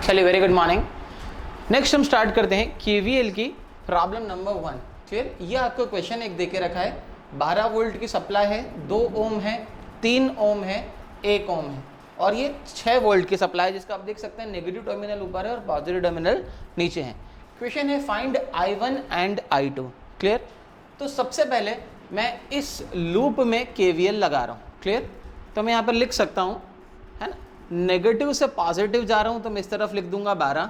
चलिए, very good morning. Next हम start करते हैं केवीएल की प्रॉब्लम नंबर 1। क्लियर? ये आपको क्वेश्चन एक देके रखा है, 12 वोल्ट की सप्लाई है, 2 ओम है, 3 ओम है, 1 ओम है, और ये 6 वोल्ट की सप्लाई है जिसका आप देख सकते हैं नेगेटिव टर्मिनल ऊपर है और पॉजिटिव टर्मिनल नीचे है। क्वेश्चन है find I1 and I2। Clear? तो सबसे पहले मैं इस लूप में केवीएल लगा रहा हूँ। क्लियर? तो मैं यहाँ पर लिख सकता हूँ, है ना, नेगेटिव से पॉजिटिव जा रहा हूँ तो मैं इस तरफ लिख दूंगा 12।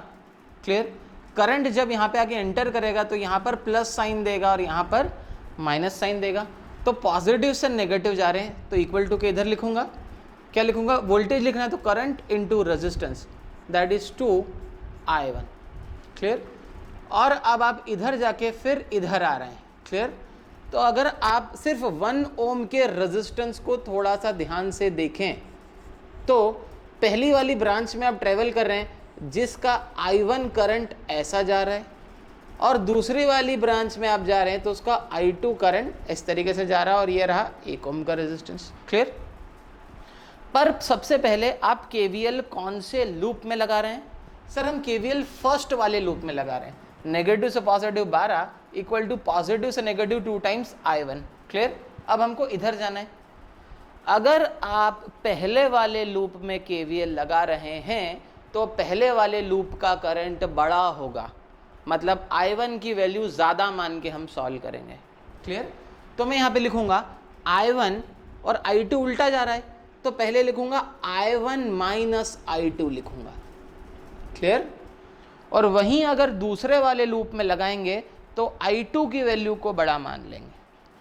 क्लियर? करंट जब यहाँ पे आके एंटर करेगा तो यहाँ पर प्लस साइन देगा और यहाँ पर माइनस साइन देगा। तो पॉजिटिव से नेगेटिव जा रहे हैं तो इक्वल टू के इधर लिखूंगा, क्या लिखूंगा, वोल्टेज लिखना है तो current into resistance, that is 2I1। Clear? और अब आप इधर जाके फिर इधर आ रहे हैं। क्लियर? तो अगर आप सिर्फ 1 ओम के रेजिस्टेंस को थोड़ा सा ध्यान से देखें तो पहली वाली ब्रांच में आप ट्रेवल कर रहे हैं जिसका I1 करंट ऐसा जा रहा है, और दूसरी वाली ब्रांच में आप जा रहे हैं तो उसका I2 करंट इस तरीके से जा रहा है, और ये रहा 1 ओम का रेजिस्टेंस। क्लियर? पर सबसे पहले आप KVL कौन से लूप में लगा रहे हैं? सर हम KVL फर्स्ट वाले लूप में लगा रहे हैं, नेगेटिव से पॉजिटिव 12 इक्वल टू पॉजिटिव से नेगेटिव 2 टाइम्स I1। क्लियर? अब हमको इधर जाना है। अगर आप पहले वाले लूप में केवीएल लगा रहे हैं तो पहले वाले लूप का करंट बड़ा होगा, मतलब I1 की वैल्यू ज़्यादा मान के हम सॉल्व करेंगे। क्लियर? तो मैं यहाँ पे लिखूंगा I1 और I2 उल्टा जा रहा है तो पहले लिखूंगा I1 माइनस I2 लिखूंगा। क्लियर? और वहीं अगर दूसरे वाले लूप में लगाएंगे तो I2 की वैल्यू को बड़ा मान लेंगे।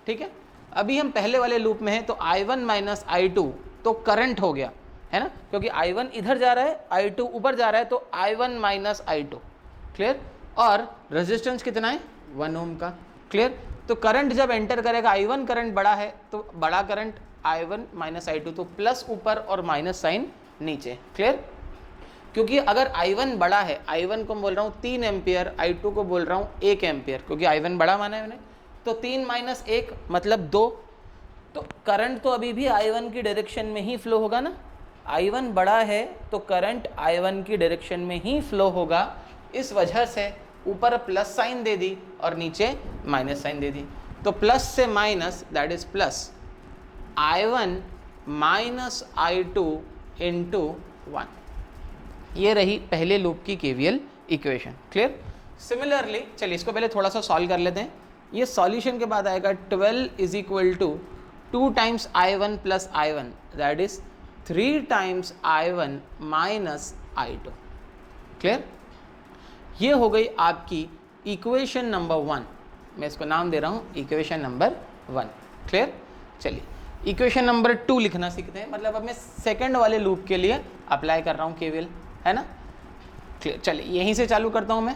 ठीक है? अभी हम पहले वाले लूप में हैं तो I1 माइनस I2 तो करंट हो गया, है ना, क्योंकि I1 इधर जा रहा है, I2 ऊपर जा रहा है तो I1 माइनस I2। क्लियर? और रेजिस्टेंस कितना है? 1 ओम का। क्लियर? तो करंट जब एंटर करेगा, I1 करंट बड़ा है तो बड़ा करंट I1 माइनस I2, तो प्लस ऊपर और माइनस साइन नीचे। क्लियर? क्योंकि अगर I1 बड़ा है, I1 को बोल रहा हूँ 3 एम्पियर, I2 को बोल रहा हूँ 1 एम्पियर, क्योंकि I1 बड़ा माना है मैंने, तो 3 माइनस 1 मतलब 2। तो करंट तो अभी भी I1 की डायरेक्शन में ही फ्लो होगा ना, I1 बड़ा है तो करंट I1 की डायरेक्शन में ही फ्लो होगा। इस वजह से ऊपर प्लस साइन दे दी और नीचे माइनस साइन दे दी, तो प्लस से minus that is plus I1 minus I2 into 1। ये रही पहले लूप की केवीएल इक्वेशन। क्लियर? सिमिलरली चलिए इसको पहले थोड़ा सा सॉल्व कर लेते हैं। ये सॉल्यूशन के बाद आएगा 12 is equal to 2 times I1 plus I1, that is 3 times I1 minus I2। Clear? ये हो गई आपकी इक्वेशन नंबर 1। मैं इसको नाम दे रहा हूँ इक्वेशन नंबर 1। क्लियर? चलिए इक्वेशन नंबर 2 लिखना सीखते हैं, मतलब अब मैं सेकंड वाले लूप के लिए अप्लाई कर रहा हूँ केवीएल, है ना। क्लियर? चलिए यहीं से चालू करता हूँ मैं।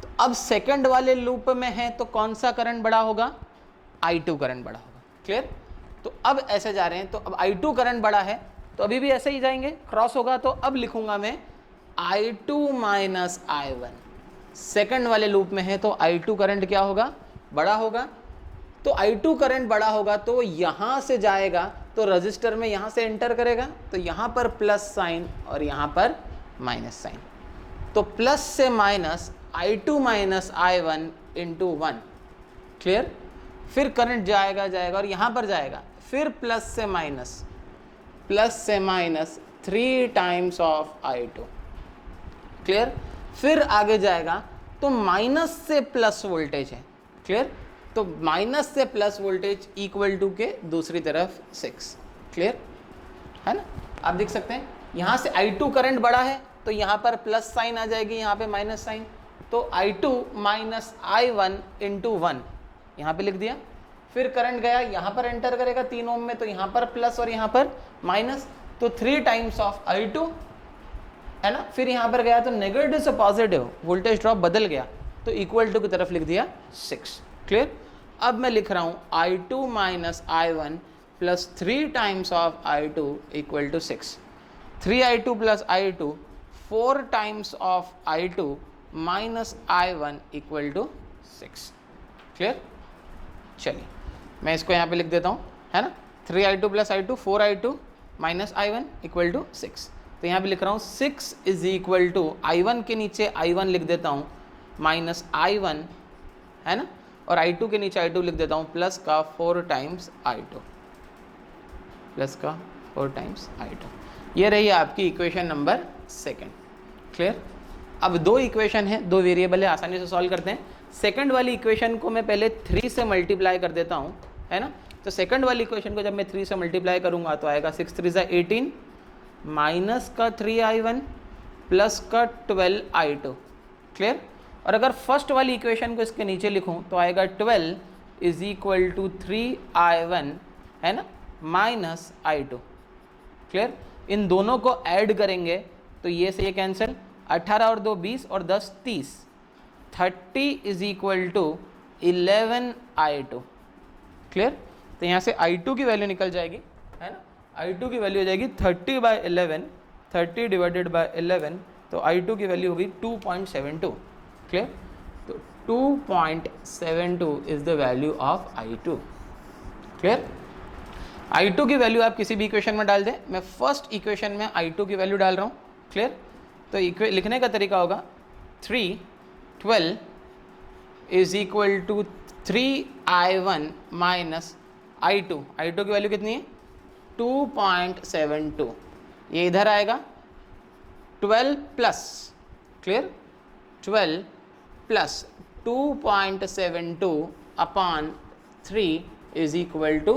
तो अब सेकंड वाले लूप में है तो कौन सा करंट बड़ा होगा? I2 करंट बड़ा होगा। क्लियर? तो अब ऐसे जा रहे हैं तो अब I2 करंट बड़ा है तो अभी भी ऐसे ही जाएंगे, क्रॉस होगा, तो अब लिखूंगा मैं I2 माइनस I1। सेकंड वाले लूप में है तो I2 करंट क्या होगा? बड़ा होगा। तो I2 करंट बड़ा होगा तो यहाँ से जाएगा तो रजिस्टर में यहाँ से एंटर करेगा तो यहाँ पर प्लस साइन और यहाँ पर माइनस साइन, तो प्लस से minus I2 minus I1 into 1। Clear? फिर करंट जाएगा और यहाँ पर जाएगा, फिर प्लस से minus 3 times of I2। Clear? फिर आगे जाएगा तो माइनस से प्लस वोल्टेज है। क्लियर? तो माइनस से प्लस वोल्टेज इक्वल टू के दूसरी तरफ 6। क्लियर? है ना, आप देख सकते हैं यहाँ से I2 करंट बड़ा है तो यहाँ पर प्लस साइन आ जाएगी, यहाँ पे माइनस साइन, तो I2 माइनस I1 इंटू 1 यहाँ पे लिख दिया। फिर करंट गया यहाँ पर एंटर करेगा 3 ओम में तो यहाँ पर प्लस और यहाँ पर माइनस, तो 3 टाइम्स ऑफ I2, है ना। फिर यहाँ पर गया तो नेगेटिव से पॉजिटिव वोल्टेज ड्रॉप बदल गया तो इक्वल टू की तरफ लिख दिया 6। क्लियर? अब मैं लिख रहा हूँ I2 minus I1 plus 3 times of I2 equal to 6। 3I2 plus I2 4 times of I2 minus I1 equal to 6। Clear? चलिए मैं इसको यहाँ पे लिख देता हूँ, है ना। 3I2 plus I2 4I2 minus I1 equal to 6। तो यहाँ पे लिख रहा हूँ 6 इज इक्वल टू I1 के नीचे I1 लिख देता हूँ माइनस I1 है ना, और I2 के नीचे I2 लिख देता हूँ प्लस का 4 टाइम्स I2, प्लस का 4 टाइम्स I2। ये रही आपकी इक्वेशन नंबर 2। क्लियर। अब दो इक्वेशन है, दो वेरिएबल है, आसानी से सॉल्व करते हैं। सेकंड वाली इक्वेशन को मैं पहले 3 से मल्टीप्लाई कर देता हूँ, है ना। तो सेकंड वाली इक्वेशन को जब मैं 3 से मल्टीप्लाई करूँगा तो आएगा 6 3 = 18 माइनस का 3I1 प्लस का 12I2। क्लियर। और अगर फर्स्ट वाली इक्वेशन को इसके नीचे लिखूं तो आएगा 12 इज इक्वल टू 3I1, है ना, माइनस I2। क्लियर। इन दोनों को ऐड करेंगे तो ये से ये कैंसिल, 18 और 2 20 और 10 30, 30 is equal to 11I2। Clear. तो यहाँ से I2 की वैल्यू निकल जाएगी, है ना, I2 की वैल्यू हो जाएगी 30/11, 30 डिवाइडेड बाय 11, तो I2 की वैल्यू होगी 2.72। क्लियर। तो 2.72 is the value of I2। Clear. I2 की वैल्यू आप किसी भी इक्वेशन में डाल दें, मैं फर्स्ट इक्वेशन में I2 की वैल्यू डाल रहा हूँ। क्लियर। तो लिखने का तरीका होगा 312 is equal to 3I1 minus I2। I2 की वैल्यू कितनी है 2.72, ये इधर आएगा 12 plus, clear, 12 plus 2.72 upon 3 is equal to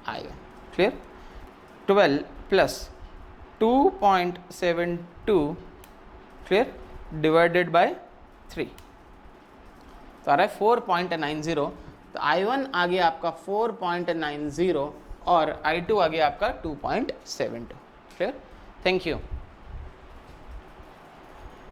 I1। Clear. 12 plus 2.72, clear, divided by 3 तो आ रहा है 4.90। तो I1 आ गया आपका 4.90 और I2 आ गया आपका 2.72। क्लियर। Thank you.